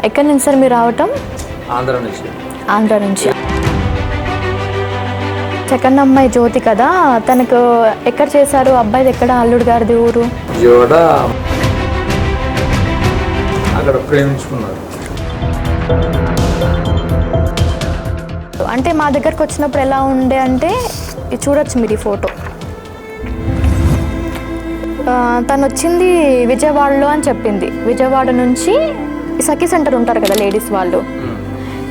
ఎక్కడి నుంచి సార్ మీరు రావటం? ఆంధ్ర నుంచి. ఆంధ్ర నుంచి. సెకండ్ అమ్మాయి జ్యోతి కదా, తనకు ఎక్కడ చేశారు? అబ్బాయిది ఎక్కడ? అల్లుడు గారిది ఊరు విజయవాడ. అక్కడ ప్రేమించుకున్నారు. అంటే మా దగ్గరకు వచ్చినప్పుడు ఎలా ఉండే అంటే, చూడొచ్చు మీరు ఈ ఫోటో. తను వచ్చింది విజయవాడలో అని చెప్పింది. విజయవాడ నుంచి సఖీ సెంటర్ ఉంటారు కదా లేడీస్ వాళ్ళు,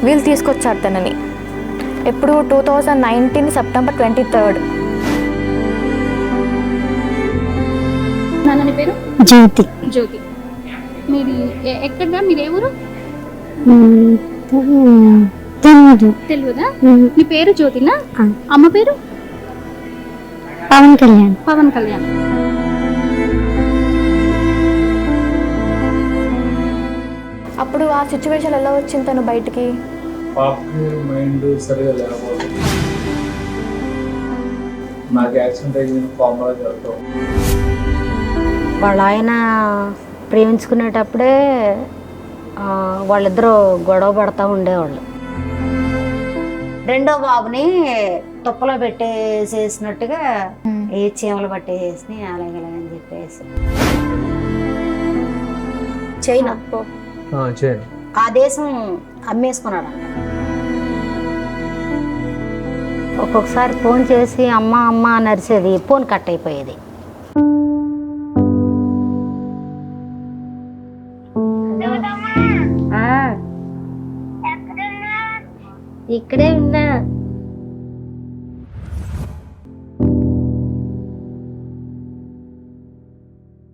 వీళ్ళు తీసుకొచ్చారు తనని. ఎప్పుడు 2019 సెప్టెంబర్ 23. నాన్న పేరు జ్యోతి. జ్యోతి. మీది ఎక్కడ? మీరు ఏ ఊరు? తెలియదా? మీ పేరు జ్యోతినా? అమ్మ పేరు పవన్ కళ్యాణ్. పవన్ కళ్యాణ్. అప్పుడు ఆ సిచ్యువేషన్ ఎలా వచ్చింది తను బయటికి? పాపకి మైండ్ సరిగా లేకపోతుంది. నాకు యాక్సిడెంట్ అయ్యింది, కామన్గా జరుగుతాం. వాళ్ళ ఆయన ప్రేమించుకునేటప్పుడే వాళ్ళిద్దరూ గొడవ పడతా ఉండేవాళ్ళు. రెండో బాబుని తుప్పలో పెట్టేసేసినట్టుగా ఏ చీమలు పట్టేసి అలాగని చెప్పేసి చైనా ఆ దేశం అమ్మేసుకున్నాడు. ఒక్కొక్కసారి ఫోన్ చేసి అమ్మ అమ్మ అని అరిసేది, ఫోన్ కట్ అయిపోయేది. ఇక్కడే ఉన్నా.